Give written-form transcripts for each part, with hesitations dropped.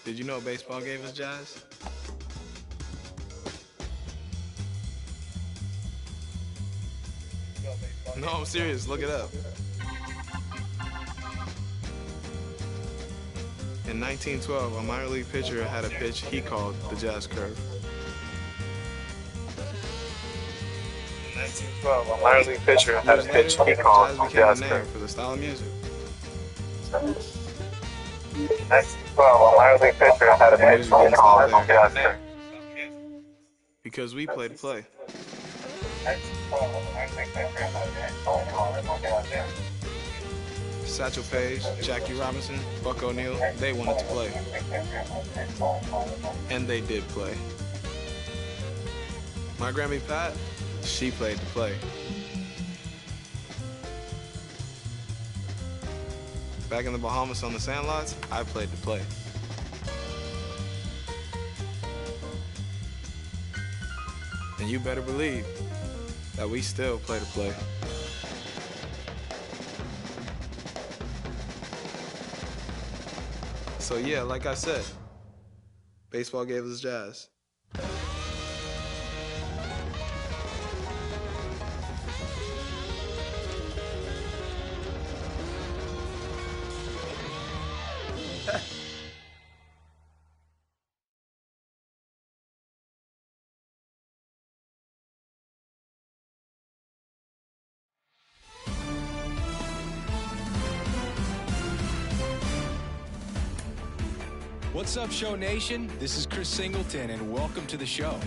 Did you know baseball gave us jazz? No, I'm serious. Look it up. In 1912, a minor league pitcher had a pitch he called the jazz curve. In 1912, a minor league pitcher had a pitch he called the jazz curve for the style of music. 1912, a minor league pitcher had a pitch he called the jazz curve. Because we play to play. Satchel Paige, Jackie Robinson, Buck O'Neil, they wanted to play. And they did play. My Grammy Pat, she played to play. Back in the Bahamas on the sandlots, I played to play. And you better believe that we still play to play. So yeah, like I said, baseball gave us jazz. What's up, Show Nation? This is Chris Singleton, and welcome to the show.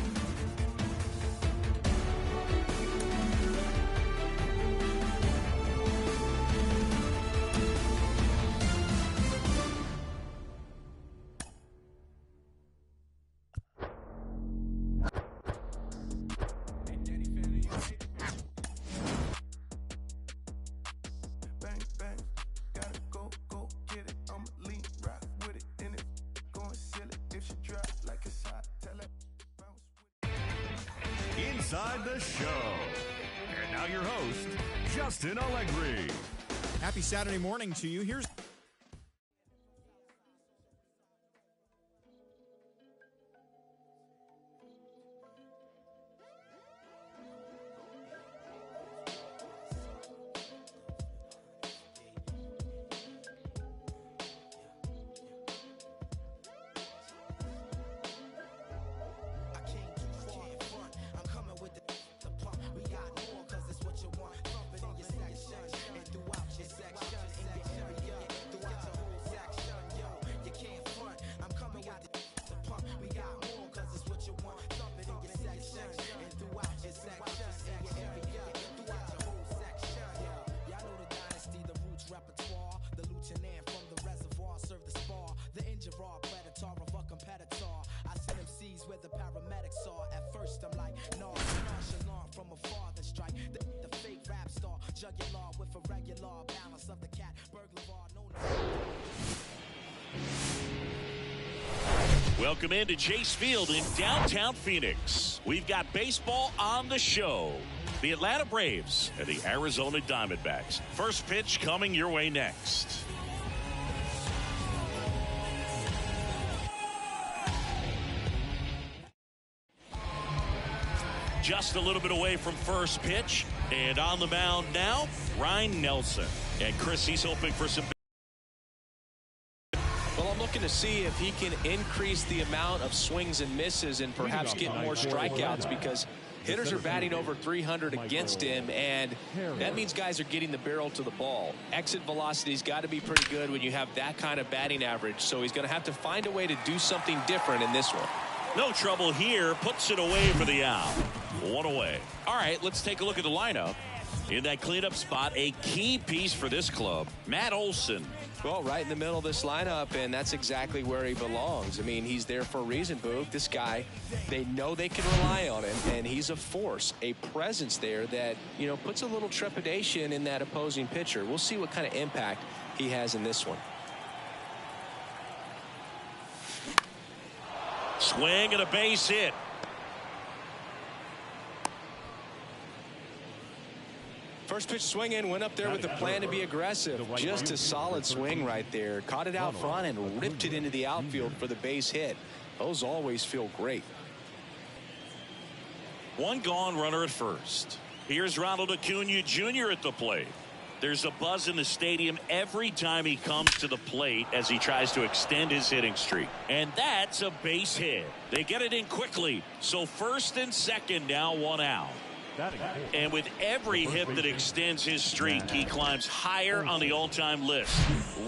Inside the Show. And now your host, Justin Allegri. Happy Saturday morning to you. Here's Welcome into Chase Field in downtown Phoenix. We've got baseball on the show. The Atlanta Braves and the Arizona Diamondbacks. First pitch coming your way next. Just a little bit away from first pitch. And on the mound now, Ryan Nelson. And Chris, he's hoping for some... Well, I'm looking to see if he can increase the amount of swings and misses and perhaps get more strikeouts, because hitters are batting over 300 against him, and that means guys are getting the barrel to the ball. Exit velocity's got to be pretty good when you have that kind of batting average, so he's going to have to find a way to do something different in this one. No trouble here. Puts it away for the out. One away. All right, let's take a look at the lineup. In that cleanup spot, a key piece for this club, Matt Olson. Well, right in the middle of this lineup, and that's exactly where he belongs. I mean, he's there for a reason, Boog. This guy, they know they can rely on him, and he's a force, a presence there that, you know, puts a little trepidation in that opposing pitcher. We'll see what kind of impact he has in this one. Swing and a base hit. First pitch swinging, went up there with the plan to be aggressive. Just a solid swing right there. Caught it out front and ripped it into the outfield for the base hit. Those always feel great. One gone, runner at first. Here's Ronald Acuna Jr. at the plate. There's a buzz in the stadium every time he comes to the plate as he tries to extend his hitting streak. And that's a base hit. They get it in quickly. So first and second, now one out. And with every hit that extends his streak, he climbs higher on the all-time list.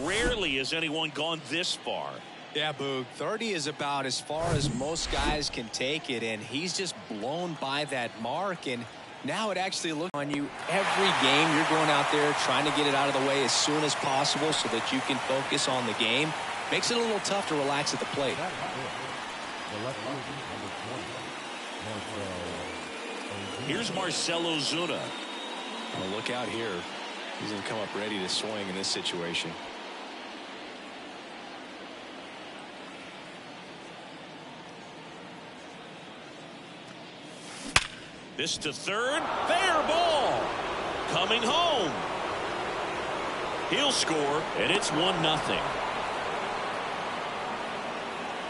Rarely has anyone gone this far. Yeah, Boog, 30 is about as far as most guys can take it, and he's just blown by that mark. And now it actually looks on you every game. You're going out there trying to get it out of the way as soon as possible so that you can focus on the game. Makes it a little tough to relax at the plate. Here's Marcell Ozuna. Well, look out here. He's going to come up ready to swing in this situation. This to third. Fair ball. Coming home. He'll score, and it's 1-0.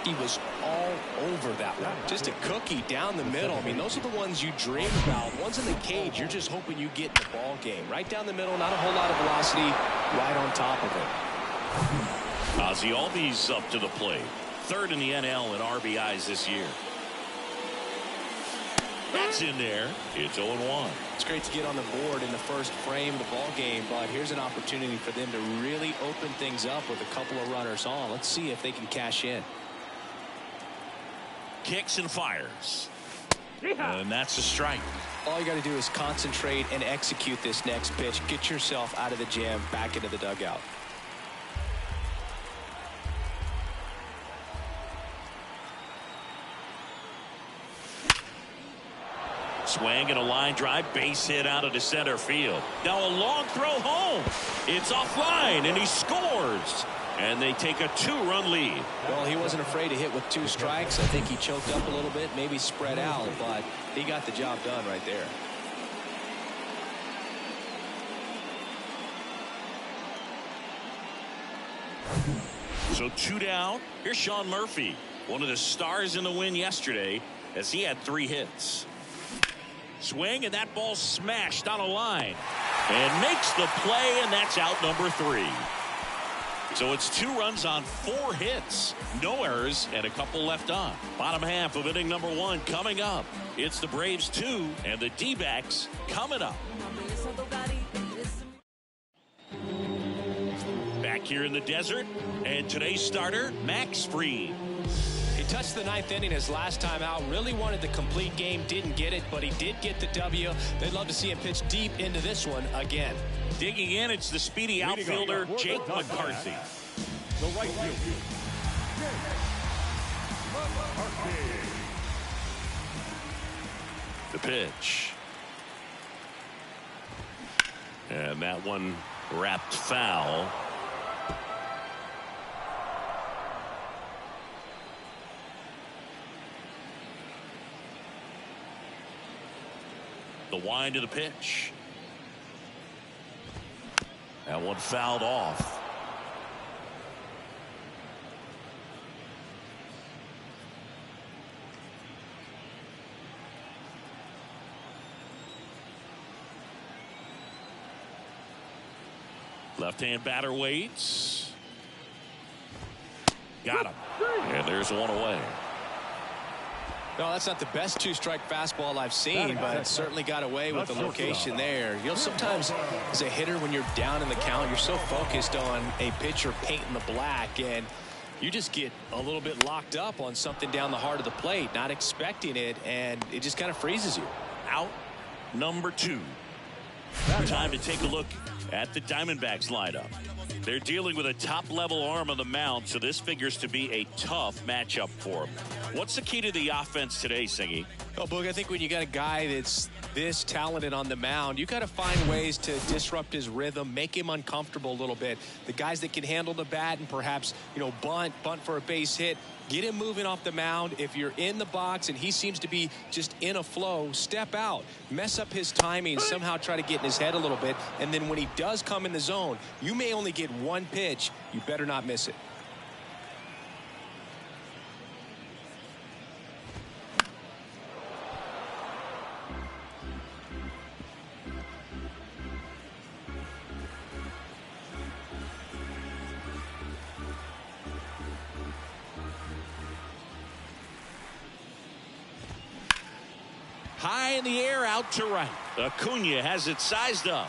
He was all over that one. Just a cookie down the middle. I mean, those are the ones you dream about. Ones in the cage, you're just hoping you get in the ball game. Right down the middle, not a whole lot of velocity, right on top of it. Ozzie Albies up to the plate. Third in the NL in RBIs this year. That's in there. It's 0-1. It's great to get on the board in the first frame of the ball game, but here's an opportunity for them to really open things up with a couple of runners on. Let's see if they can cash in. Kicks and fires. And that's a strike. All you got to do is concentrate and execute this next pitch. Get yourself out of the jam, back into the dugout. Swing and a line drive, base hit out of the center field. Now a long throw home. It's offline, and he scores. And they take a 2-run lead. Well, he wasn't afraid to hit with 2 strikes. I think he choked up a little bit, maybe spread out, but he got the job done right there. So 2 down. Here's Sean Murphy, one of the stars in the win yesterday, as he had 3 hits. Swing, and that ball smashed on a line. And makes the play, and that's out number 3. So it's 2 runs on 4 hits. No errors and a couple left on. Bottom half of inning number 1 coming up. It's the Braves 2 and the D-backs coming up. Back here in the desert, and today's starter, Max Fried. He touched the 9th inning his last time out. Really wanted the complete game. Didn't get it, but he did get the W. They'd love to see him pitch deep into this one again. Digging in, it's the speedy outfielder, Jake McCarthy. The right field. The pitch. And that one wrapped foul. The wind of the pitch. That one fouled off. Left-hand batter waits. Got him. And there's one away. No, that's not the best 2-strike fastball I've seen, but it certainly got away with the location there. You know, sometimes as a hitter, when you're down in the count, you're so focused on a pitcher painting the black, and you just get a little bit locked up on something down the heart of the plate, not expecting it, and it just kind of freezes you. Out number 2. Time to take a look at the Diamondbacks lineup. They're dealing with a top-level arm on the mound, so this figures to be a tough matchup for them. What's the key to the offense today, Singy? Oh, Boog, I think when you got a guy that's this talented on the mound, you got to find ways to disrupt his rhythm, make him uncomfortable a little bit. The guys that can handle the bat and perhaps, bunt for a base hit, get him moving off the mound. If you're in the box and he seems to be just in a flow, step out, mess up his timing, somehow try to get in his head a little bit. And then when he does come in the zone, you may only get one pitch. You better not miss it. High in the air, out to right. Acuna has it sized up.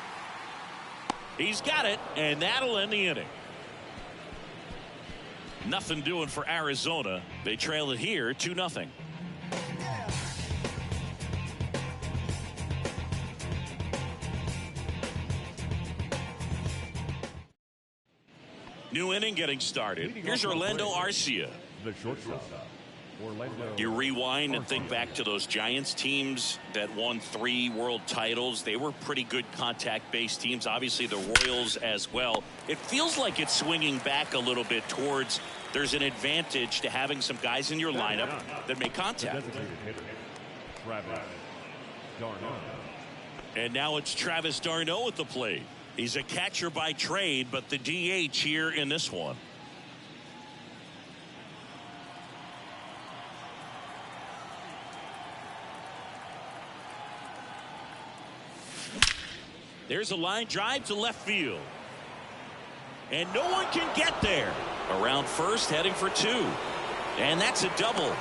He's got it, and that'll end the inning. Nothing doing for Arizona. They trail it here 2-0. New inning getting started. Here's Orlando Arcia. The shortstop. You rewind and think back to those Giants teams that won 3 world titles. They were pretty good contact-based teams. Obviously, the Royals as well. It feels like it's swinging back a little bit towards there's an advantage to having some guys in your lineup that make contact. And now it's Travis d'Arnaud at the plate. He's a catcher by trade, but the DH here in this one. There's a line drive to left field. And no one can get there. Around first, heading for 2. And that's a double.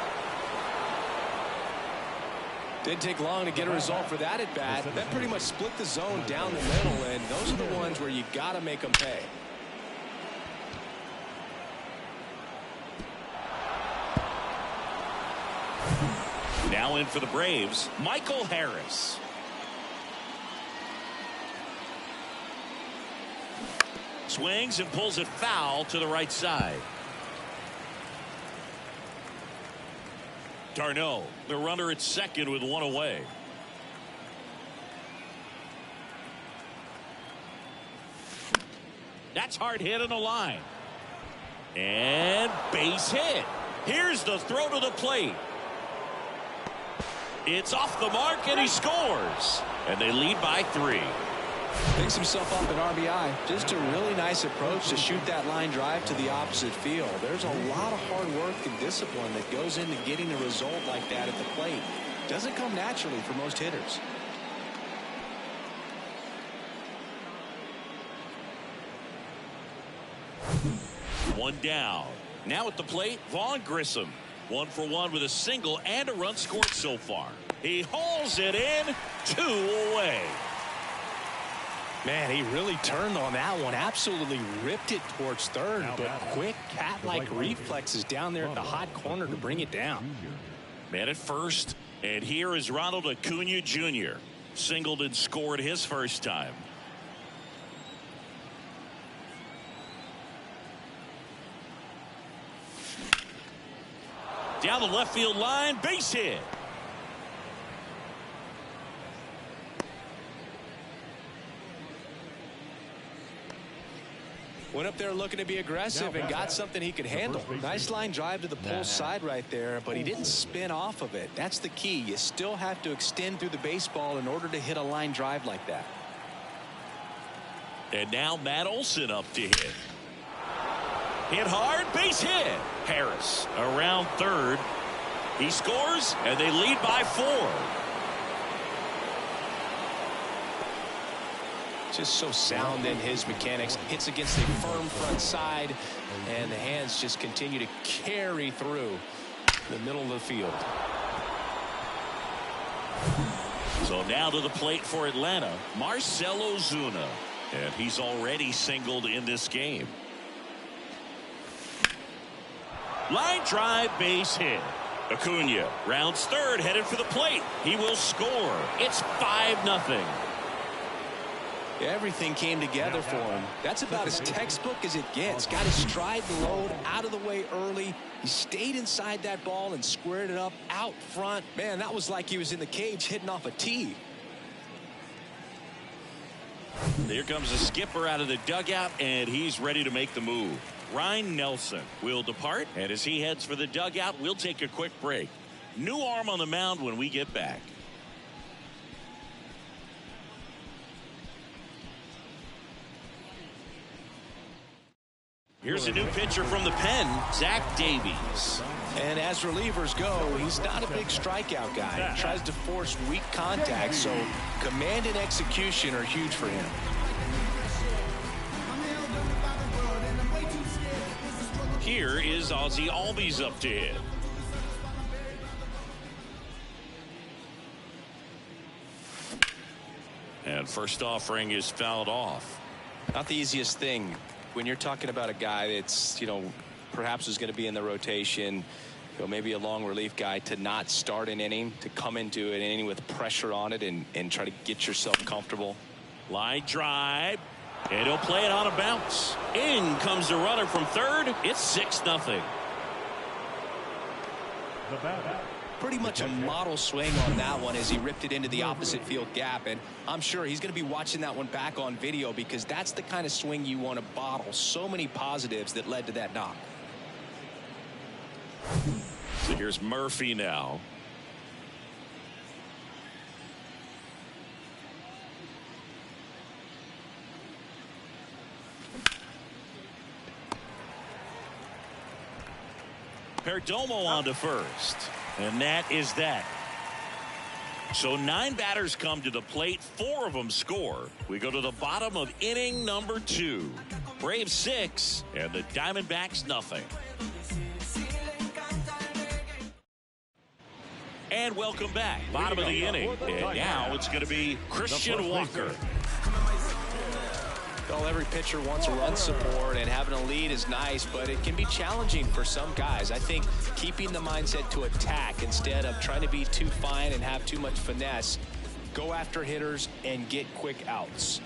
Didn't take long to get a result for that at bat. That pretty much split the zone down the middle, and those are the ones where you got to make them pay. Now in for the Braves, Michael Harris. Swings and pulls it foul to the right side. d'Arnaud, the runner at second with 1 away. That's hard hit on the line. And base hit. Here's the throw to the plate. It's off the mark and he scores. And they lead by 3. Picks himself up at RBI. Just a really nice approach to shoot that line drive to the opposite field. There's a lot of hard work and discipline that goes into getting a result like that at the plate. Doesn't come naturally for most hitters. One down. Now at the plate, Vaughn Grissom. 1 for 1 with a single and a run scored so far. He hauls it in, 2 away. Man, he really turned on that one. Absolutely ripped it towards third, but quick cat-like reflexes down there at the hot corner to bring it down. Man at first, and here is Ronald Acuna Jr. Singled and scored his first time. Down the left field line, base hit. Went up there looking to be aggressive and got something he could handle. Nice line drive to the pull side right there, but he didn't spin off of it. That's the key. You still have to extend through the baseball in order to hit a line drive like that. And now Matt Olson up to hit. Hit hard, base hit. Harris around third. He scores, and they lead by 4. Just so sound in his mechanics. Hits against a firm front side, and the hands just continue to carry through the middle of the field. So now to the plate for Atlanta, Marcell Ozuna. And he's already singled in this game. Line drive, base hit. Acuna rounds third, headed for the plate. He will score. It's 5-0. Everything came together for him. That's about as textbook as it gets. Got his stride and load out of the way early. He stayed inside that ball and squared it up out front. Man, that was like he was in the cage hitting off a tee. Here comes the skipper out of the dugout, and he's ready to make the move. Ryan Nelson will depart, and as he heads for the dugout, we'll take a quick break. New arm on the mound when we get back. Here's a new pitcher from the pen, Zach Davies. And as relievers go, he's not a big strikeout guy. He tries to force weak contact, so command and execution are huge for him. Here is Ozzie Albies up to hit. And first offering is fouled off. Not the easiest thing when you're talking about a guy that's, perhaps is going to be in the rotation, maybe a long relief guy, to not start an inning, to come into an inning with pressure on it and try to get yourself comfortable. Line drive, and he'll play it on a bounce. In comes the runner from third. It's 6-0. The batter. Pretty much a model swing on that one as he ripped it into the opposite field gap, and I'm sure he's going to be watching that one back on video because that's the kind of swing you want to bottle. So many positives that led to that knock. So here's Murphy now. Perdomo on to first. And that is that. So 9 batters come to the plate. 4 of them score. We go to the bottom of inning number 2. Braves 6 and the Diamondbacks nothing. And welcome back. Bottom of the inning. And now it's going to be Christian Walker. Well, every pitcher wants run support, and having a lead is nice, but it can be challenging for some guys. I think keeping the mindset to attack instead of trying to be too fine and have too much finesse, go after hitters and get quick outs.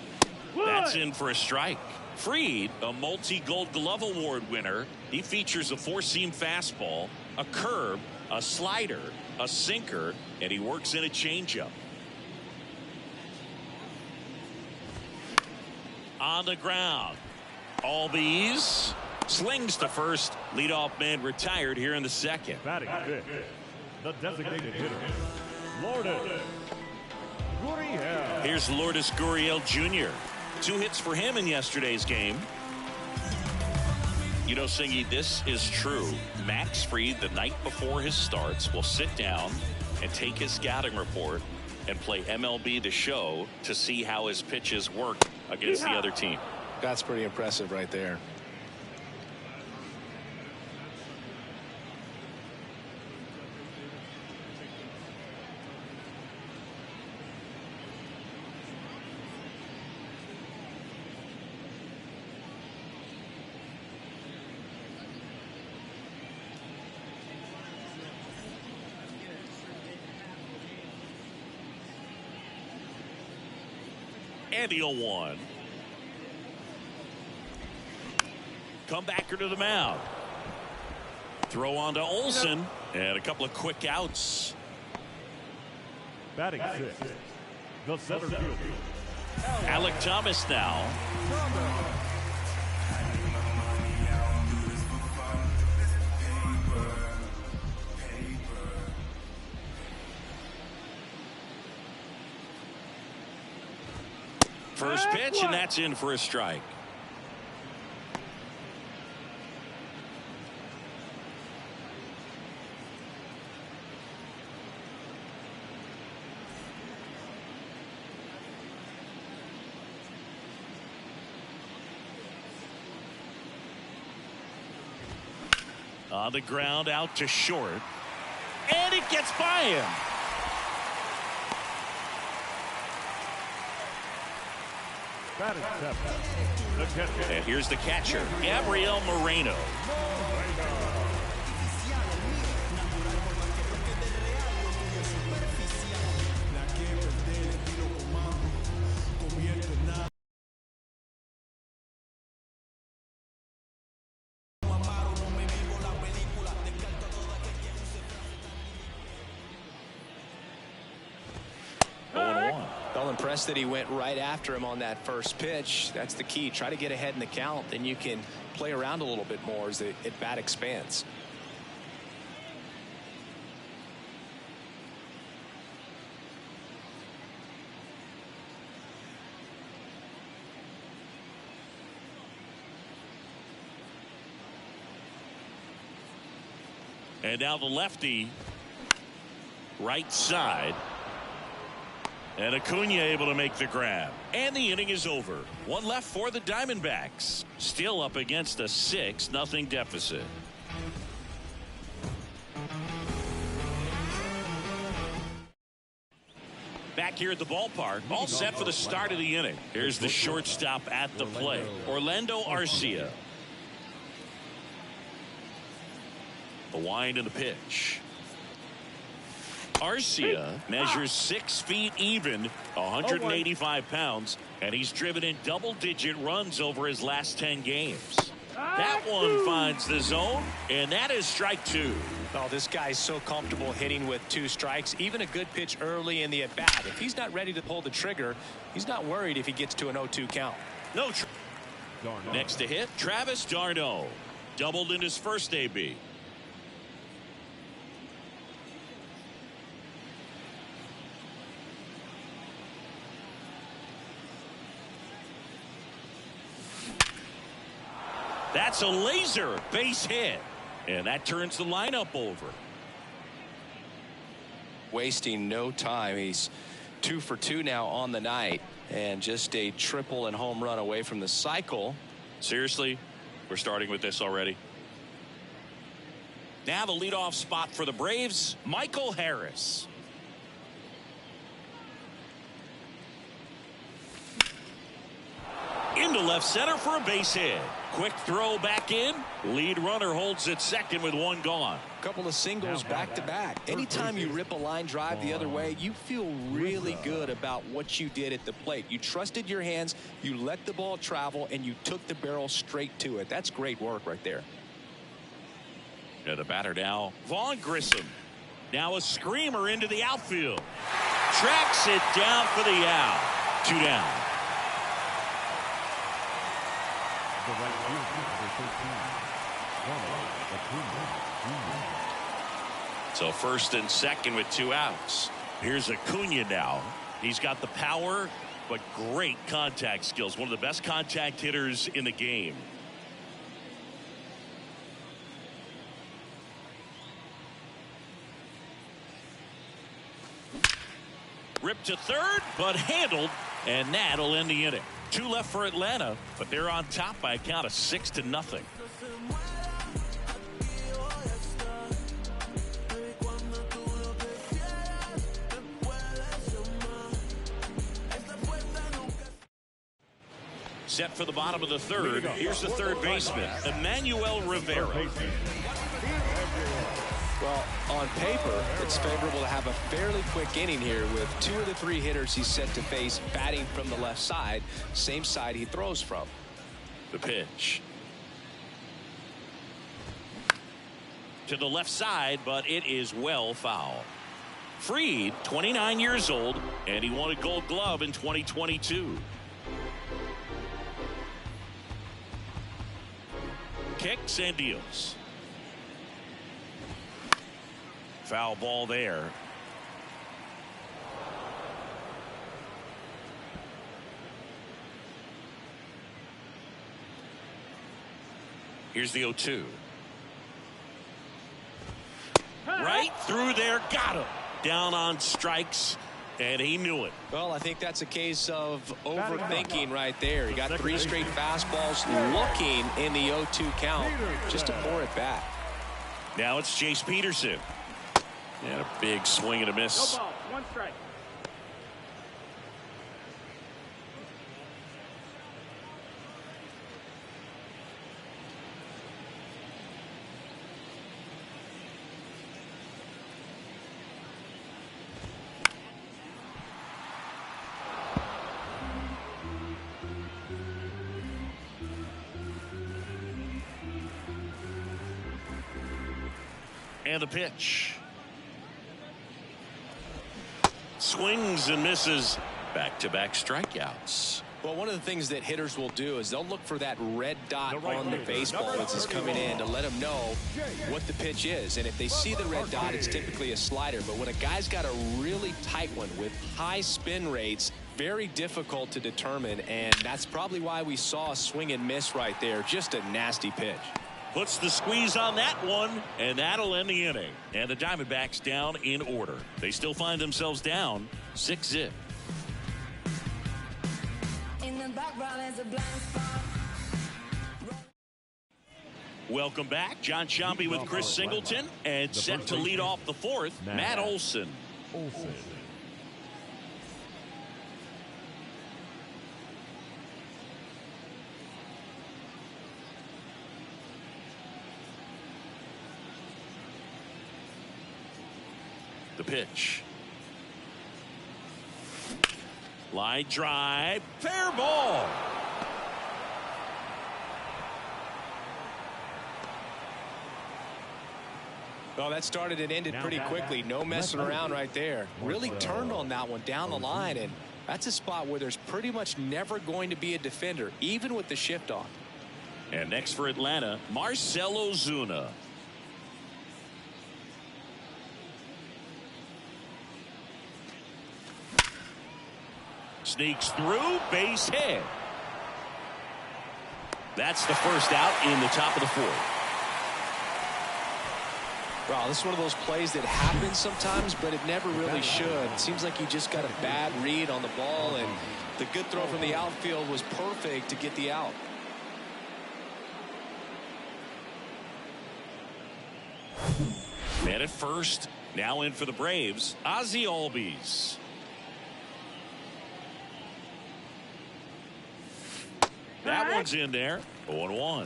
That's in for a strike. Fried, a multi-Gold Glove Award winner. He features a 4-seam fastball, a curve, a slider, a sinker, and he works in a changeup. On the ground, Albies slings to first. Leadoff man retired here in the second. Batting fifth, the designated hitter, Lourdes Gurriel. Here's Lourdes Gurriel Jr. 2 hits for him in yesterday's game. You know, Singy, this is true. Max Fried, the night before his starts, will sit down and take his scouting report and play MLB The Show to see how his pitches work against the other team. That's pretty impressive right there. And the 0-1. Comebacker to the mound. Throw on to Olsen. And a couple of quick outs. Batting sixth, the center fielder, Alec Thomas now. First pitch, and that's in for a strike. On the ground, out to short. And it gets by him. batting seventh, the catcher. And here's the catcher, Gabriel Moreno. impressed that he went right after him on that first pitch. That's the key. Try to get ahead in the count, then you can play around a little bit more as the at-bat expands. And now the lefty, right side. And Acuna able to make the grab. And the inning is over. One left for the Diamondbacks. Still up against a 6-0 deficit. Back here at the ballpark, all set for the start of the inning. Here's the shortstop at the plate, Orlando Arcia. The wind and the pitch. Arcia measures 6 feet even, 185 pounds, and he's driven in double-digit runs over his last 10 games. That one finds the zone, and that is strike 2. Oh, this guy's so comfortable hitting with 2 strikes. Even a good pitch early in the at-bat. If he's not ready to pull the trigger, he's not worried if he gets to an 0-2 count. Next to hit, Travis d'Arnaud. Doubled in his first AB. That's a laser base hit, and that turns the lineup over. Wasting no time. He's 2 for 2 now on the night, and just a triple and home run away from the cycle. Seriously, we're starting with this already. Now the leadoff spot for the Braves, Michael Harris. Into left center for a base hit. Quick throw back in. Lead runner holds at second with 1 gone. Couple of singles back to back. Anytime you rip a line drive the other way, you feel really good about what you did at the plate. You trusted your hands, you let the ball travel, and you took the barrel straight to it. That's great work right there. The batter now, Vaughn Grissom. Now a screamer into the outfield. Tracks it down for the out. 2 down. The right fielder, number 13, So first and second with 2 outs. Here's Acuna now. He's got the power, but great contact skills. One of the best contact hitters in the game. Ripped to third, but handled, and that'll end the inning. 2 left for Atlanta, but they're on top by a count of 6-0. Set for the bottom of the third. Here's the third baseman, Emmanuel Rivera. Well, on paper, it's favorable to have a fairly quick inning here with 2 of the 3 hitters he's set to face batting from the left side, same side he throws from. The pitch. To the left side, but it is well foul. Fried, 29 years old, and he won a Gold Glove in 2022. Kicks and deals. Foul ball there. Here's the 0-2. Right through there, got him. Down on strikes, and he knew it. Well, I think that's a case of overthinking right there. He got 3 straight fastballs looking in the 0-2 count just to pour it back. Now it's Chase Peterson. And a big swing and a miss. No ball, 1 strike. And the pitch. Swings and misses Back-to-back strikeouts. Well, one of the things that hitters will do is they'll look for that red dot on the baseball as it's coming in to let them know what the pitch is. And if they see the red dot, it's typically a slider. But when a guy's got a really tight one with high spin rates, very difficult to determine. And that's probably why we saw a swing and miss right there. Just a nasty pitch. Puts the squeeze on that one, and that'll end the inning. And the Diamondbacks down in order. They still find themselves down 6-0. Welcome back. John Sciambi with Chris Singleton, and set to lead off the fourth, Matt Olson. The pitch. Line drive, fair ball. Well, that started and ended pretty quickly. No messing around right there. Really turned on that one down the line, and that's a spot where there's pretty much never going to be a defender, even with the shift on. And next for Atlanta, Marcell Ozuna. Sneaks through, base hit. That's the first out in the top of the fourth. Wow, this is one of those plays that happens sometimes, but it never really should. It seems like you just got a bad read on the ball, and the good throw from the outfield was perfect to get the out. Man at first, now in for the Braves, Ozzie Albies. That one's in there. 0-1.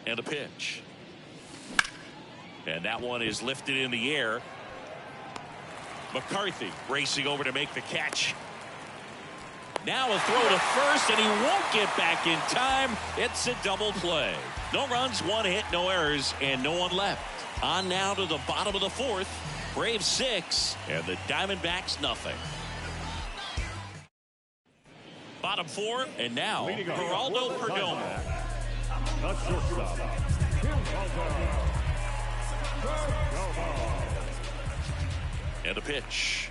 And a pitch. And that one is lifted in the air. McCarthy racing over to make the catch. Now a throw to first, and he won't get back in time. It's a double play. No runs, one hit, no errors, and no one left. On now to the bottom of the fourth. Braves 6, and the Diamondbacks nothing. Bottom 4, and now Geraldo Perdomo. And a pitch.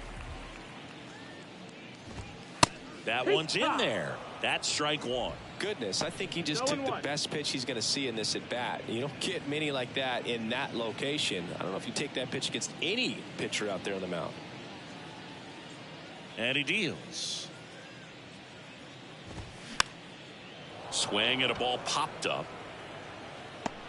That one's in there. That's strike one. Goodness, I think he just took the best pitch he's going to see in this at bat. You don't get many like that in that location. I don't know if you take that pitch against any pitcher out there on the mound. And he deals. Swing, and a ball popped up.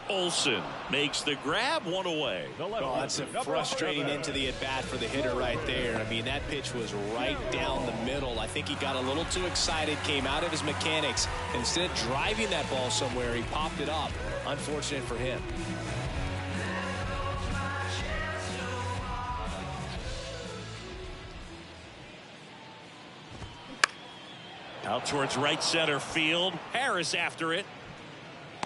Olson makes the grab, one away. Oh, that's a frustrating into the at-bat for the hitter right there. I mean, that pitch was right down the middle. I think he got a little too excited, came out of his mechanics. Instead of driving that ball somewhere, he popped it up. Unfortunate for him. Out towards right center field. Harris after it.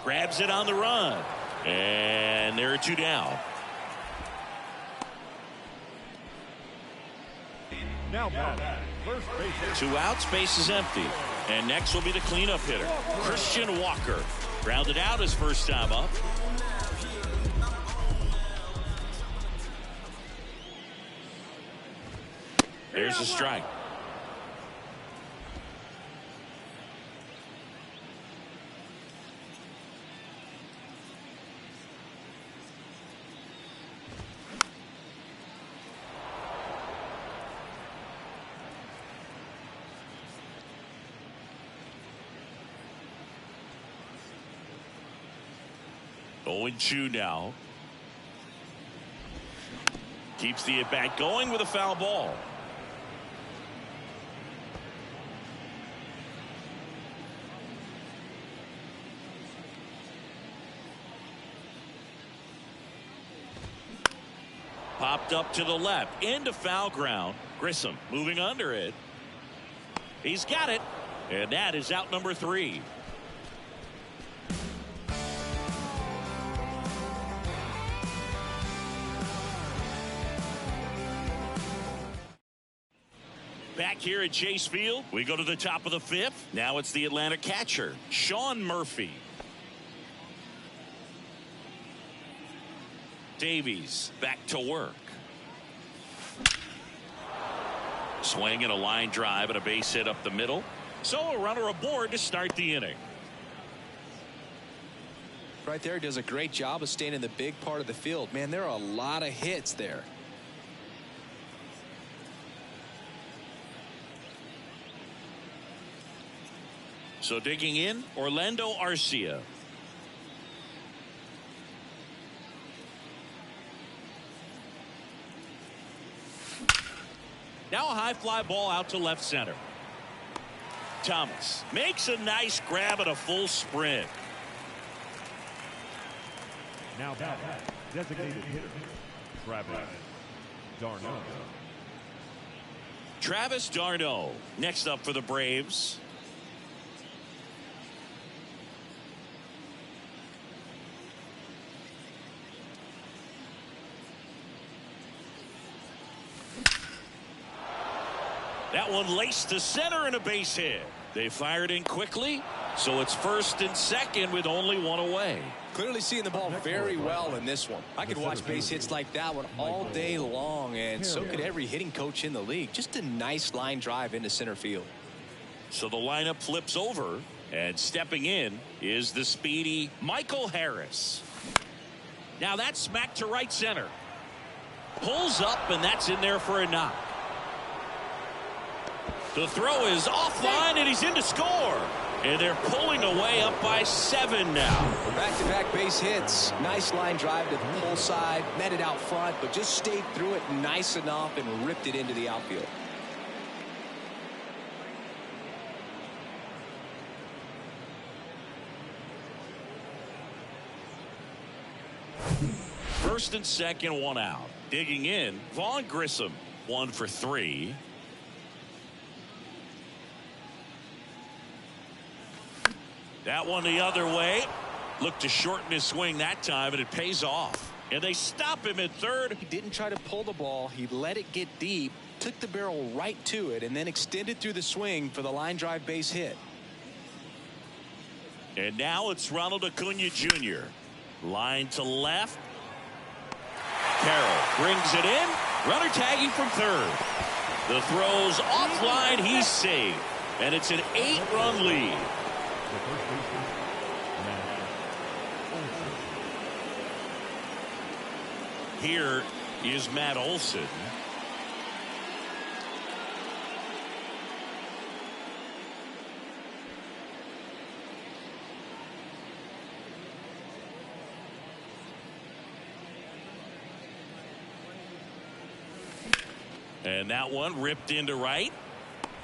Grabs it on the run. And there are two down. Now back, first base. 2 outs, base is empty. And next will be the cleanup hitter, Christian Walker. Grounded out his first time up. There's a strike. Owen Chu now. Keeps the at-bat going with a foul ball. Popped up to the left into foul ground. Grissom moving under it. He's got it. And that is out number 3. Back here at Chase Field, we go to the top of the 5th. Now it's the Atlanta catcher, Sean Murphy. Davies back to work. Swing and a line drive and a base hit up the middle. So a runner aboard to start the inning. Right there, does a great job of staying in the big part of the field. Man, there are a lot of hits there. So digging in, Orlando Arcia. Now a high fly ball out to left center. Thomas makes a nice grab at a full sprint. Now batting, designated hitter, Travis d'Arnaud. Travis d'Arnaud next up for the Braves. That one laced to center and a base hit. They fired in quickly, so it's first and second with only one away. Clearly seeing the ball very well in this one. I could watch base hits like that one all day long, and so could every hitting coach in the league. Just a nice line drive into center field. So the lineup flips over, and stepping in is the speedy Michael Harris. Now that's smacked to right center. Pulls up, and that's in there for a knock. The throw is offline, and he's in to score. And they're pulling away up by 7 now. Back-to-back base hits. Nice line drive to the pull side. Met it out front, but just stayed through it nice enough and ripped it into the outfield. First and second, one out. Digging in, Vaughn Grissom, 1 for 3. That one the other way. Looked to shorten his swing that time, and it pays off. And they stop him at third. He didn't try to pull the ball. He let it get deep, took the barrel right to it, and then extended through the swing for the line drive base hit. And now it's Ronald Acuna Jr. Line to left. Carroll brings it in. Runner tagging from third. The throw's offline. He's safe. And it's an 8-run lead. Here is Matt Olson. And that one ripped into right.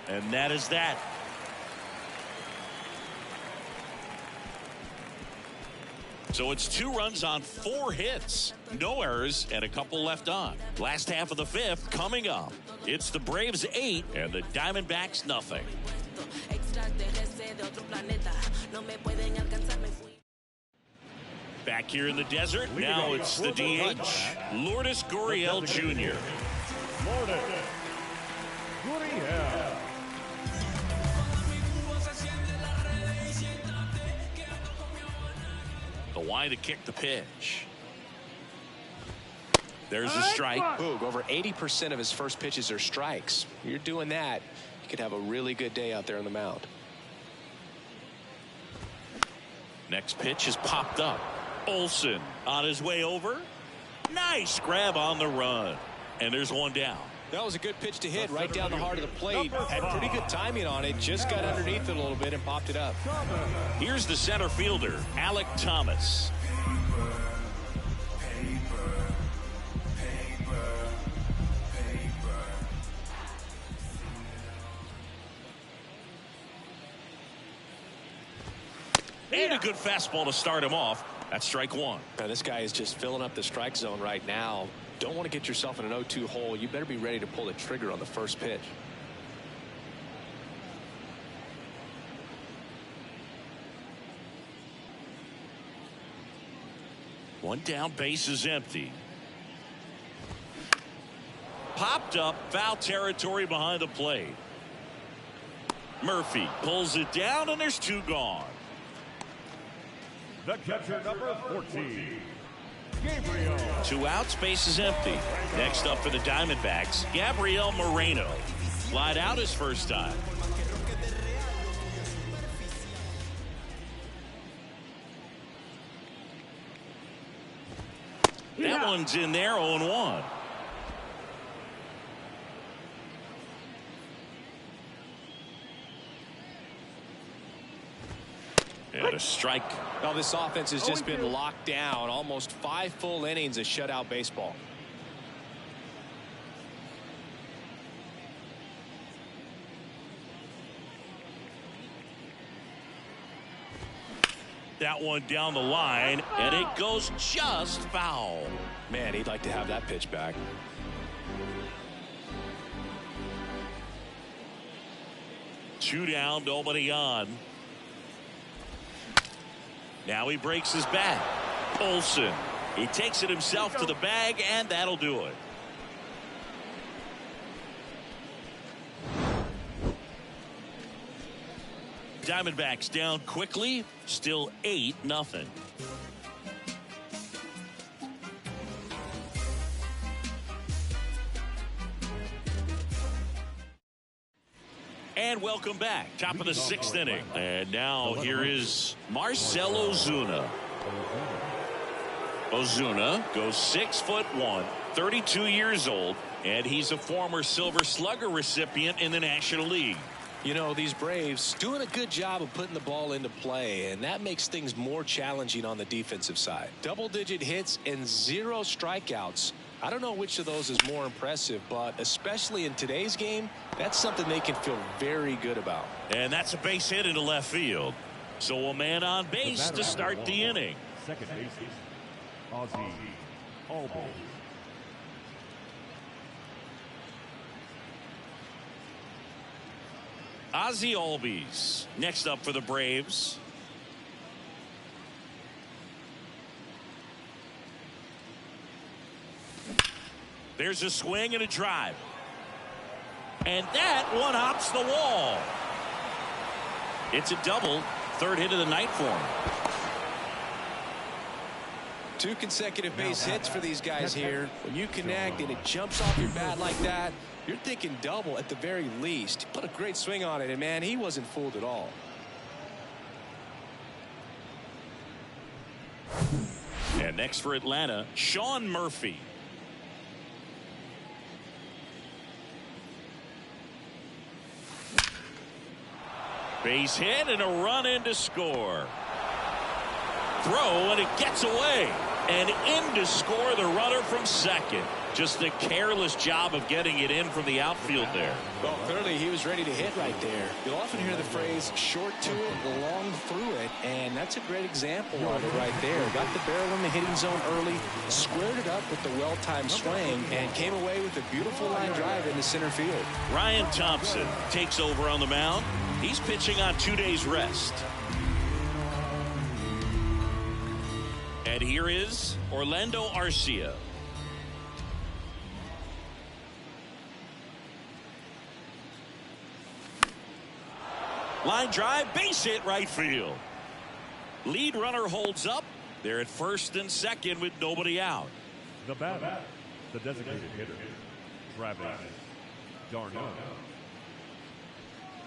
And that is that. So it's 2 runs on 4 hits. No errors and a couple left on. Last half of the 5th coming up. It's the Braves 8 and the Diamondbacks nothing. Back here in the desert, now it's the DH, Lourdes Gurriel Jr. Lourdes Gurriel. The wide to kick the pitch. There's a strike. Boog, over 80% of his first pitches are strikes. You're doing that, you could have a really good day out there on the mound. Next pitch is popped up. Olson on his way over. Nice grab on the run. And there's one down. That was a good pitch to hit right down the heart of the plate. Had pretty good timing on it. Just got underneath it a little bit and popped it up. Here's the center fielder, Alec Thomas. And a good fastball to start him off. That's strike 1. Now, this guy is just filling up the strike zone right now. Don't want to get yourself in an 0-2 hole. You better be ready to pull the trigger on the first pitch. One down, base is empty. Popped up, foul territory behind the plate. Murphy pulls it down, and there's two gone. The catcher, number 14, Gabriel. Two outs, base is empty. Next up for the Diamondbacks, Gabriel Moreno. Flied out his first time. That one's in there, 0-1. And a strike. Well, this offense has just been locked down. Almost 5 full innings of shutout baseball. That one down the line, and it goes just foul. Man, he'd like to have that pitch back. Two down, nobody on. Now he breaks his bat. Olsen. He takes it himself to the bag, and that'll do it. Diamondbacks down quickly. Still 8-0. And welcome back. Top of the 6th inning. And now here is Marcell Ozuna. Ozuna goes 6'1", 32 years old, and he's a former Silver Slugger recipient in the National League. You know, these Braves doing a good job of putting the ball into play, and that makes things more challenging on the defensive side. Double-digit hits and 0 strikeouts. I don't know which of those is more impressive, but especially in today's game, that's something they can feel very good about. And that's a base hit into left field. So a man on base to start the inning. Second base, Ozzy Albies. Ozzy Albies next up for the Braves. There's a swing and a drive. And that one hops the wall. It's a double. 3rd hit of the night for him. 2 consecutive base hits for these guys here. When you connect and it jumps off your bat like that, you're thinking double at the very least. Put a great swing on it, and man, he wasn't fooled at all. And next for Atlanta, Sean Murphy. Base hit and a run in to score. Throw, and it gets away. And in to score the runner from second. Just a careless job of getting it in from the outfield there. Well, clearly he was ready to hit right there. You'll often hear the phrase short to it, long through it, and that's a great example of it right there. Got the barrel in the hitting zone early, squared it up with the well-timed swing, and came away with a beautiful line drive into center field. Ryan Thompson takes over on the mound. He's pitching on 2 days rest. And here is Orlando Arcia. Line drive, base hit right field. Lead runner holds up. They're at first and second with nobody out. The batter, the designated hitter, Travis d'Arnaud.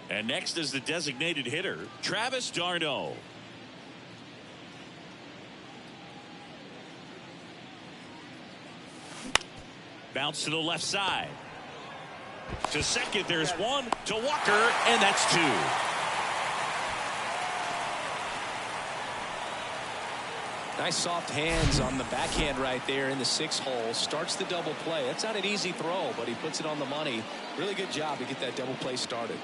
And next is the designated hitter, Travis d'Arnaud. Bounce to the left side. To second, there's one. To Walker, and that's 2. Nice soft hands on the backhand right there in the 6th hole. Starts the double play. That's not an easy throw, but he puts it on the money. Really good job to get that double play started.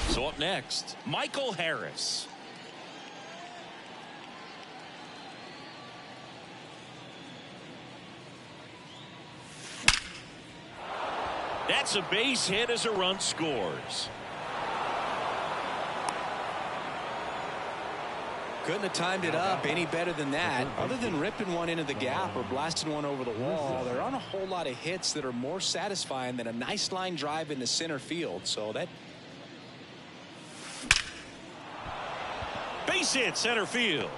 So up next, Michael Harris. That's a base hit as a run scores. Couldn't have timed it up any better than that. Other than ripping one into the gap or blasting one over the wall, there aren't a whole lot of hits that are more satisfying than a nice line drive into center field. So that base hit center field.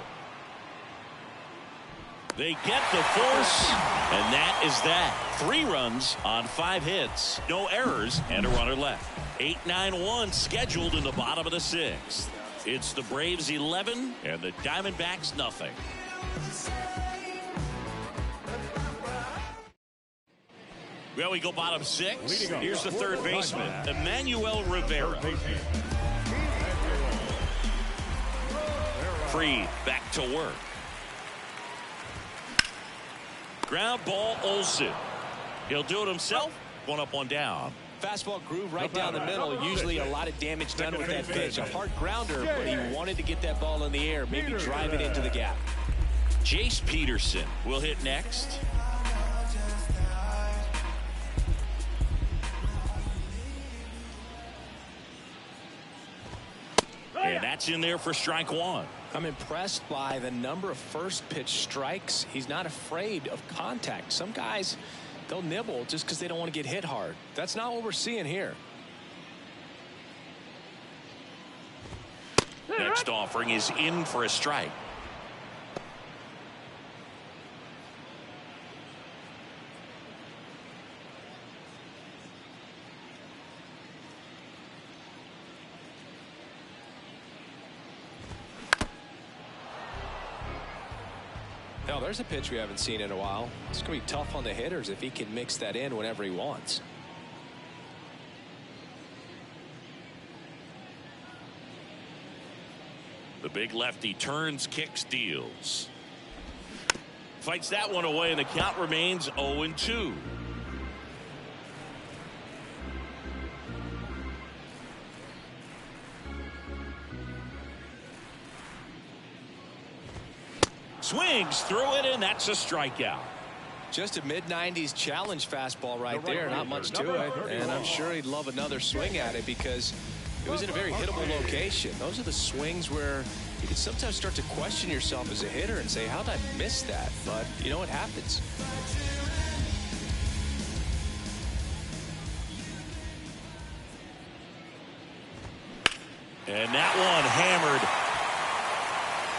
They get the force, and that is that. 3 runs on 5 hits, no errors, and a runner left. 8-9-1 scheduled in the bottom of the 6th. It's the Braves 11 and the Diamondbacks nothing. Well, we go bottom 6. Here's the third baseman, Emmanuel Rivera. Freed back to work. Ground ball, Olsen. He'll do it himself. 1 up, 1 down. fastball groove right down the middle. Usually a lot of damage done with that pitch. A hard grounder, but he wanted to get that ball in the air, maybe drive it into the gap. Jace Peterson will hit next. And that's in there for strike 1. I'm impressed by the number of first pitch strikes. He's not afraid of contact. Some guys, they'll nibble just because they don't want to get hit hard. That's not what we're seeing here. Next offering is in for a strike. Now there's a pitch we haven't seen in a while. It's going to be tough on the hitters if he can mix that in whenever he wants. The big lefty turns, kicks, deals. Fights that one away, and the count remains 0-2. Swings through it, and that's a strikeout. Just a mid-90s challenge fastball right there. Not much to it. And I'm sure he'd love another swing at it because it was in a very hittable location. Those are the swings where you can sometimes start to question yourself as a hitter and say, how did I miss that? But you know what happens. And that one hammered.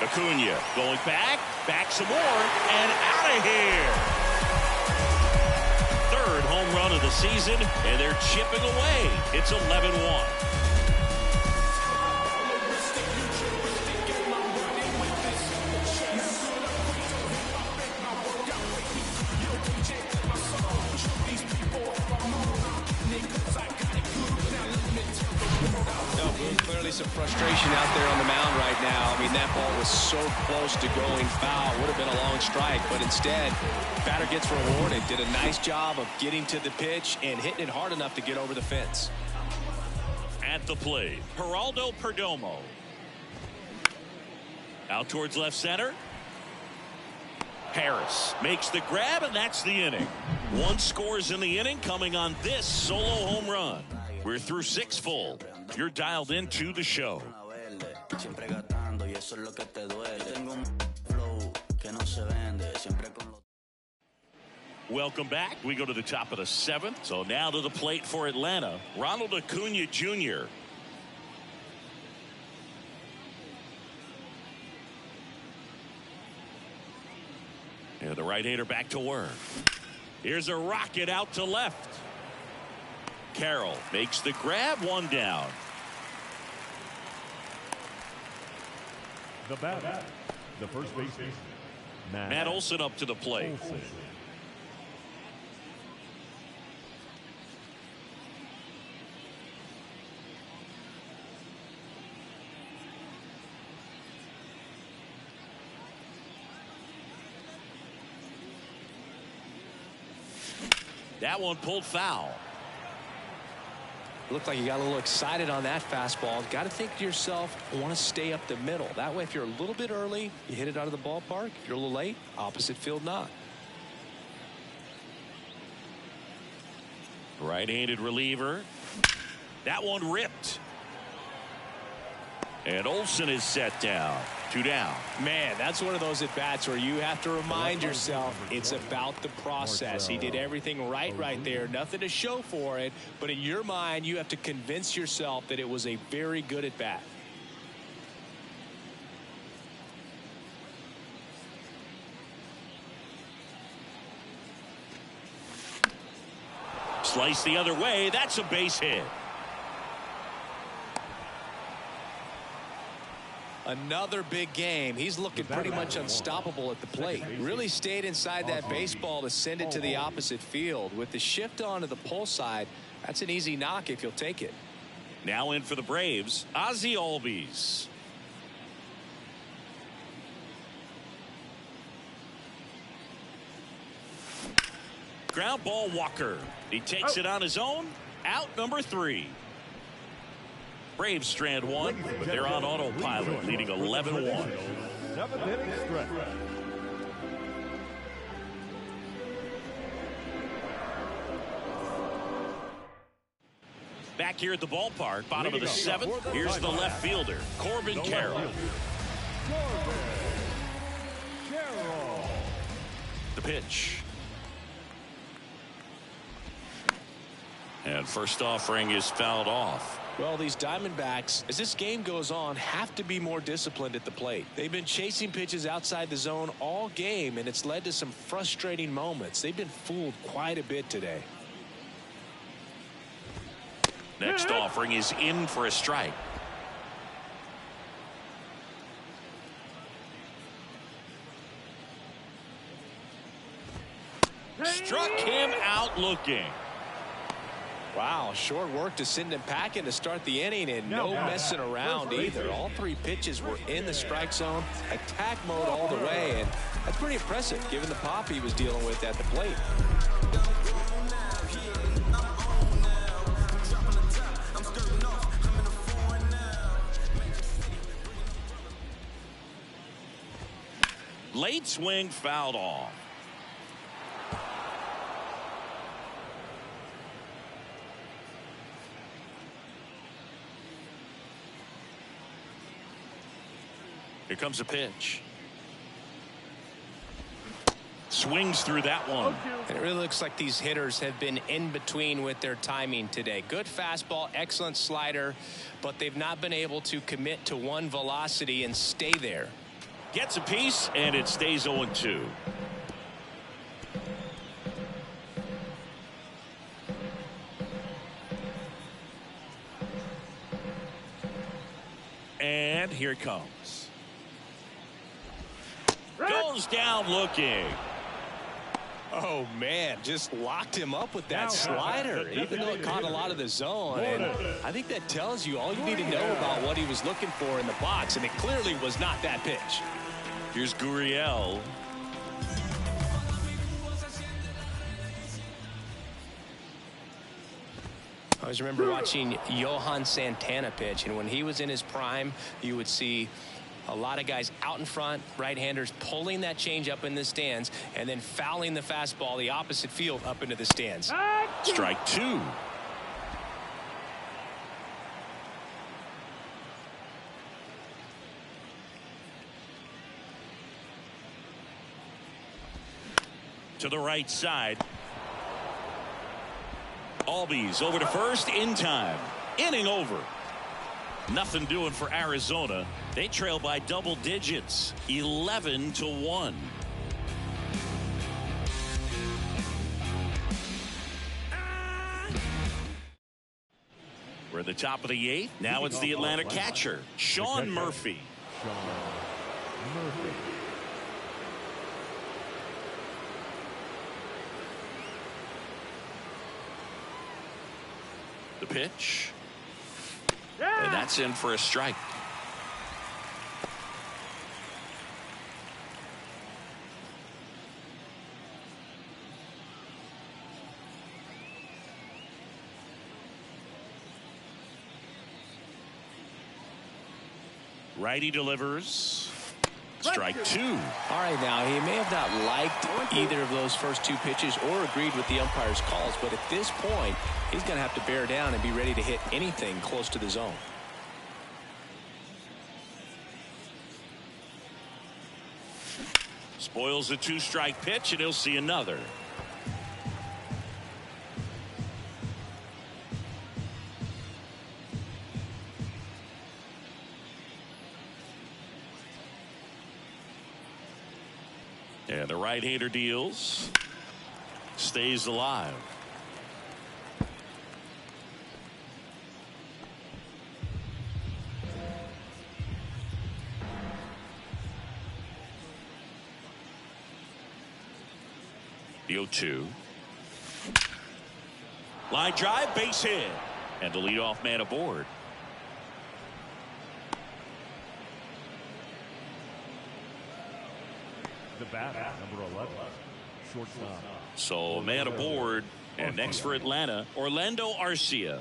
Acuna going back some more, and out of here. Third home run of the season, and they're chipping away. It's 11-1. Clearly some frustration out there on the mound right now. I mean, that ball was so close to going foul. Would have been a long strike, but instead, batter gets rewarded. Did a nice job of getting to the pitch and hitting it hard enough to get over the fence. At the plate, Geraldo Perdomo. Out towards left center. Harris makes the grab, and that's the inning. 1 scores in the inning, coming on this solo home run. We're through 6 full. You're dialed into the show. Welcome back. We go to the top of the 7th. So now to the plate for Atlanta, Ronald Acuna Jr. And the right-hander back to work. Here's a rocket out to left. Carroll makes the grab, 1 down. The batter, the first baseman, Matt Olson up to the plate. Olsen. That one pulled foul. Looked like you got a little excited on that fastball. Got to think to yourself, I want to stay up the middle. That way, if you're a little bit early, you hit it out of the ballpark. If you're a little late, opposite field not. Right-handed reliever. That one ripped. And Olsen is set down. 2 down. Man, that's one of those at-bats where you have to remind yourself it's about the process. He did everything right there. Nothing to show for it. But in your mind, you have to convince yourself that it was a very good at-bat. Slice the other way. That's a base hit. Another big game. He's looking pretty much unstoppable at the plate. Really stayed inside that baseball to send it to the opposite field. With the shift onto the pull side, that's an easy knock if you'll take it. Now in for the Braves, Ozzie Albies. Ground ball, Walker. He takes it on his own. Out number 3. Braves strand 1, but they're on autopilot, leading 11-1. 7th inning stretch. Back here at the ballpark, bottom of the 7th. Here's the left fielder, Corbin Carroll. The pitch. And first offering is fouled off. Well, these Diamondbacks, as this game goes on, have to be more disciplined at the plate. They've been chasing pitches outside the zone all game, and it's led to some frustrating moments. They've been fooled quite a bit today. Next offering is in for a strike. Struck him out looking. Wow, short work to send him packing to start the inning, and no messing around either. All 3 pitches were in the strike zone, attack mode all the way, and that's pretty impressive given the pop he was dealing with at the plate. Late swing fouled off. Here comes a pitch. Swings through that one. And it really looks like these hitters have been in between with their timing today. Good fastball, excellent slider, but they've not been able to commit to one velocity and stay there. Gets a piece, and it stays 0-2. And here it comes. Goes down looking. Oh, man, just locked him up with that slider, even though it caught a lot of the zone. And I think that tells you all you need to know about what he was looking for in the box, and it clearly was not that pitch. Here's Gurriel. I always remember watching Johan Santana pitch, and when he was in his prime, you would see a lot of guys out in front, right-handers pulling that change up in the stands and then fouling the fastball the opposite field up into the stands. Strike 2. To the right side. Albies over to first in time. Inning over. Nothing doing for Arizona. They trail by double digits, 11-1. We're at the top of the 8th. Now it's the Atlanta catcher, Sean Murphy. The pitch. And that's in for a strike. Righty delivers. Strike 2. All right, now he may have not liked either of those first 2 pitches or agreed with the umpire's calls, but at this point he's going to have to bear down and be ready to hit anything close to the zone. Spoils a 2-strike pitch, and he'll see another. And the right-hander deals. Stays alive. The 0-2. Line drive, base hit. And the leadoff man aboard. The batter, number 11, shortstop. So man aboard. And next for Atlanta, Orlando Arcia.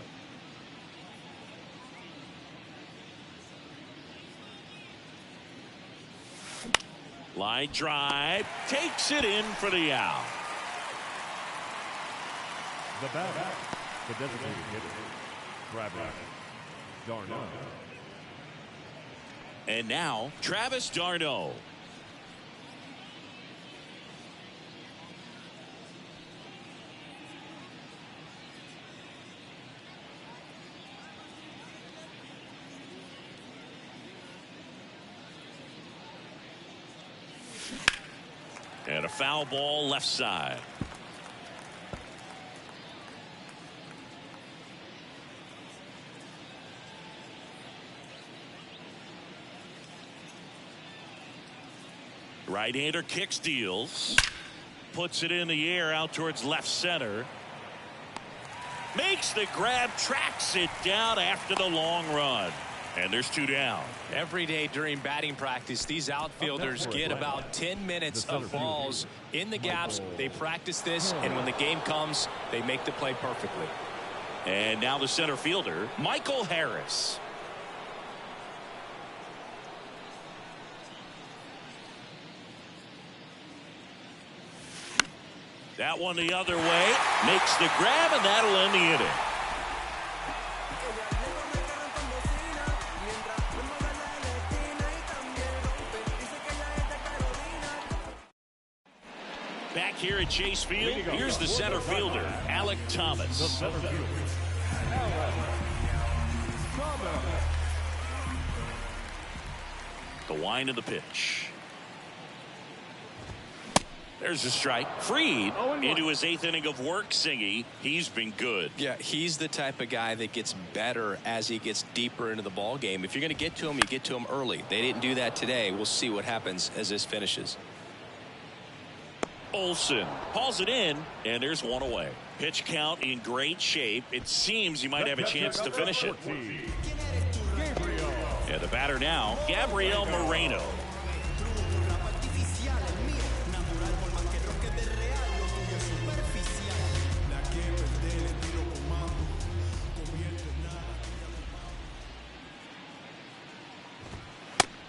Line drive, takes it in for the out. The batter, the designated hitter, Travis d'Arnaud. And now Travis d'Arnaud. And a foul ball left side. Right-hander kicks, deals. Puts it in the air out towards left center. Makes the grab, tracks it down after the long run. And there's 2 down. Every day during batting practice, these outfielders get about 10 minutes of balls in the gaps. They practice this, and when the game comes, they make the play perfectly. And now the center fielder, Michael Harris. That one the other way. Makes the grab, and that'll end the inning. Back here at Chase Field, here's the center fielder, Alec Thomas. The center fielder, Alec Thomas. The wind of the pitch. There's a strike. Freed into his 8th inning of work, Singy. He's been good. Yeah, he's the type of guy that gets better as he gets deeper into the ball game. If you're going to get to him, you get to him early. They didn't do that today. We'll see what happens as this finishes. Olsen hauls it in, and there's one away. Pitch count in great shape. It seems he might have a chance to finish it. And the batter now, Gabriel Moreno.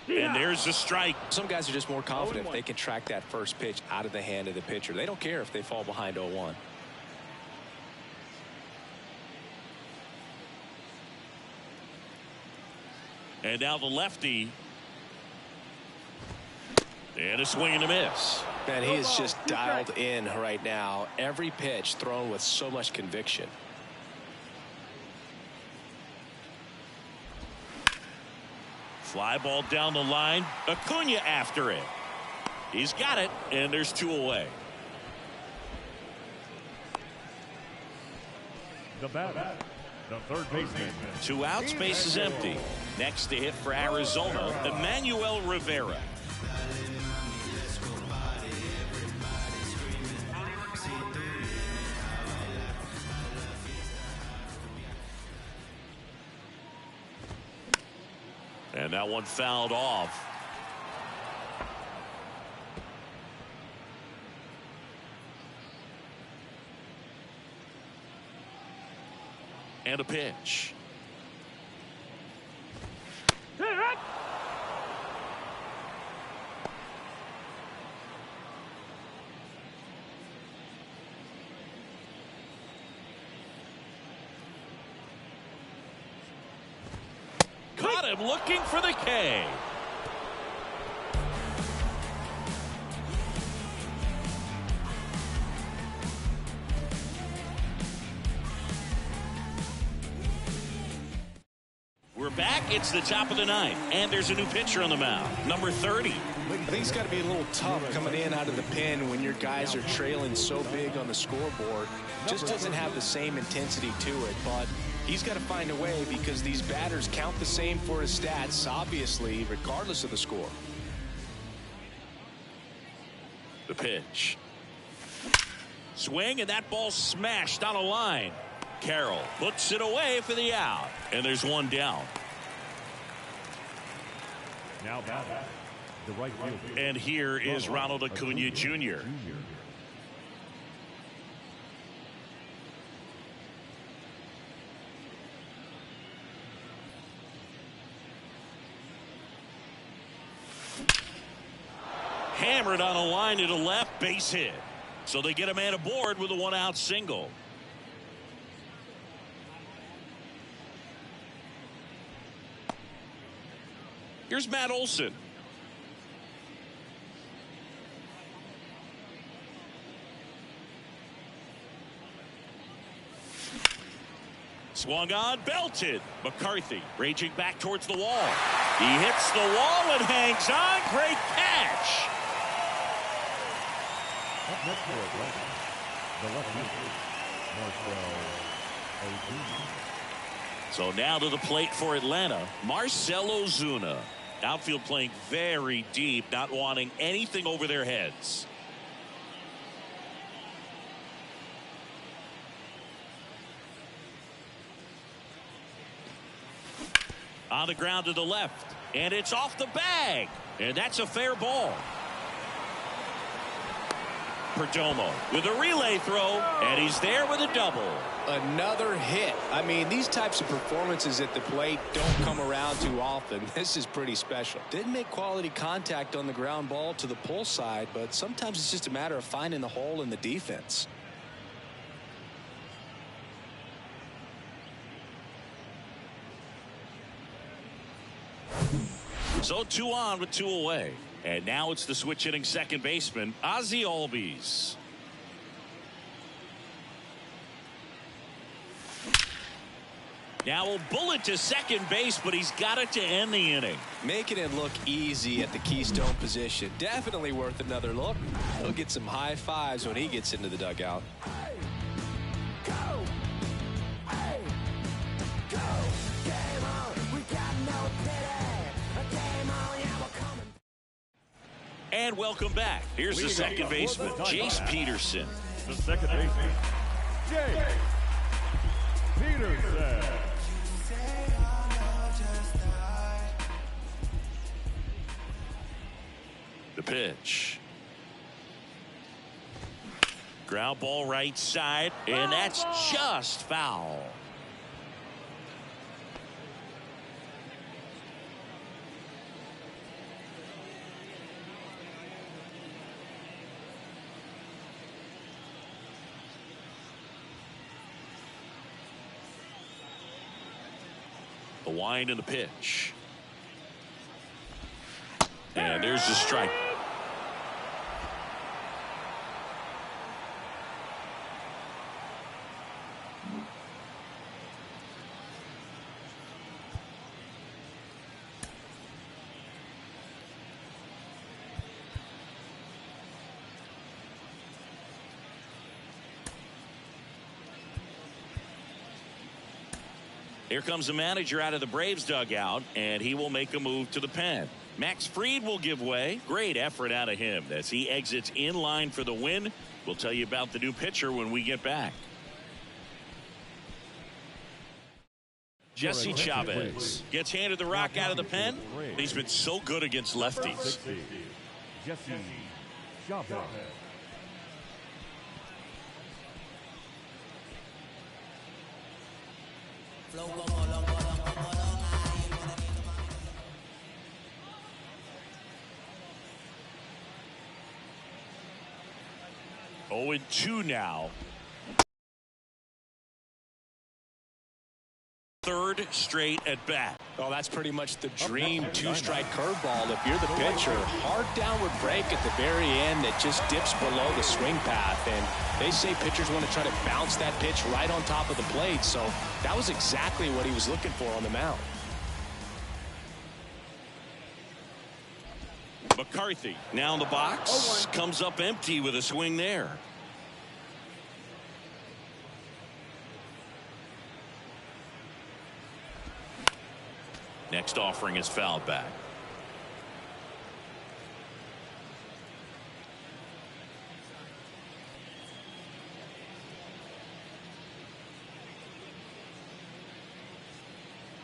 And there's a strike. Some guys are just more confident if they can track that first pitch out of the hand of the pitcher. They don't care if they fall behind 0-1. And now the lefty. And a swing and a miss. Man, he is just dialed in right now. Every pitch thrown with so much conviction. Fly ball down the line. Acuna after it. He's got it, and there's 2 away. The batter, the third baseman. 2 outs, base is empty. Next to hit for Arizona, Emmanuel Rivera. And that one fouled off. And a pitch. Caught him looking for the K. back. It's the top of the ninth, and there's a new pitcher on the mound, number 30. I think it's got to be a little tough coming in out of the pen when your guys are trailing so big on the scoreboard. Just doesn't have the same intensity to it, but he's got to find a way because these batters count the same for his stats, obviously, regardless of the score. The pitch. Swing, and that ball smashed on a line. Carroll puts it away for the out, and there's one down. Now batting, the right fielder. And here is Ronald Acuna Jr. Hammered on a line to the left, base hit. So they get a man aboard with a one-out single. Here's Matt Olson. Swung on, belted. McCarthy raging back towards the wall. He hits the wall and hangs on. Great catch. Up next for Atlanta, the left fielder, Marcell Ozuna. So now to the plate for Atlanta, Marcell Ozuna. Outfield playing very deep, not wanting anything over their heads. On the ground to the left, and it's off the bag, and that's a fair ball. Perdomo with a relay throw, and he's there with a double. Another hit. I mean, these types of performances at the plate don't come around too often. This is pretty special. Didn't make quality contact on the ground ball to the pull side, but sometimes it's just a matter of finding the hole in the defense. So 2 on with 2 away. And now it's the switch hitting second baseman, Ozzie Albies. Now a bullet to second base, but he's got it to end the inning. Making it look easy at the keystone position. Definitely worth another look. He'll get some high fives when he gets into the dugout. And welcome back. Here's the second baseman, Jace Peterson. The second baseman, Jace Peterson. The pitch. Ground ball right side, and that's just foul. The wind and the pitch. And there's the strike. Here comes the manager out of the Braves dugout, and he will make a move to the pen. Max Fried will give way. Great effort out of him as he exits in line for the win. We'll tell you about the new pitcher when we get back. Jesse Chavez gets handed the rock out of the pen. He's been so good against lefties. Jesse Chavez. Oh, and 2 now. Third straight at bat. Well, that's pretty much the dream two-strike curveball. If you're the pitcher, hard downward break at the very end that just dips below the swing path. And they say pitchers want to try to bounce that pitch right on top of the plate. So that was exactly what he was looking for on the mound. McCarthy now in the box. Comes up empty with a swing there. Next offering is fouled back.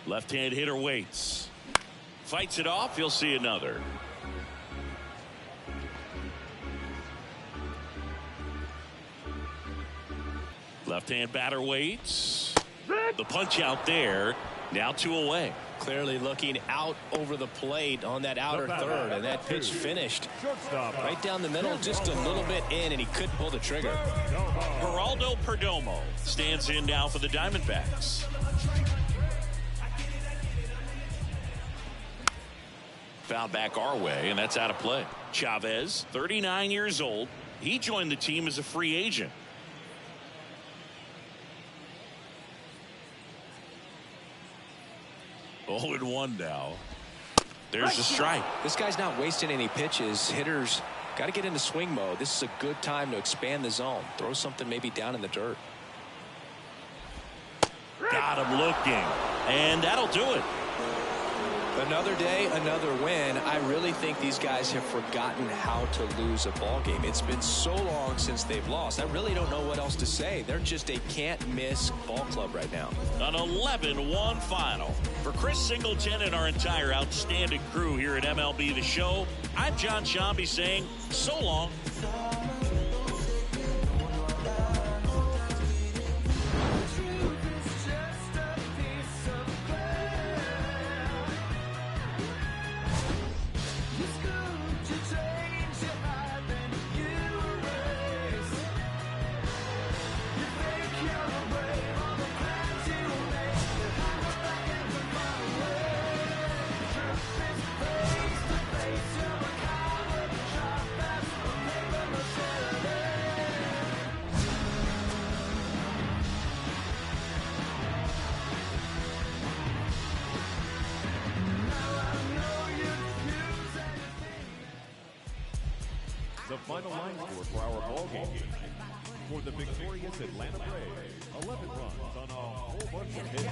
Left-hand hitter waits. Fights it off. You'll see another. Left-hand batter waits. The punch out there. Now 2 away. Clearly looking out over the plate on that outer third, and that pitch finished right down the middle, just a little bit in, and he couldn't pull the trigger. Geraldo Perdomo stands in now for the Diamondbacks. Foul back our way, and that's out of play. Chavez, 39 years old. He joined the team as a free agent. Oh, and 1 now. There's the strike. This guy's not wasting any pitches. Hitters got to get into swing mode. This is a good time to expand the zone. Throw something maybe down in the dirt. Got him looking, and that'll do it. Another day, another win. I really think these guys have forgotten how to lose a ball game. It's been so long since they've lost. I really don't know what else to say. They're just a can't-miss ball club right now. An 11-1 final. For Chris Singleton and our entire outstanding crew here at MLB The Show, I'm John Shambi saying so long. The final line score for our ball game. For the victorious Atlanta Braves, 11 runs on a whole bunch of hits.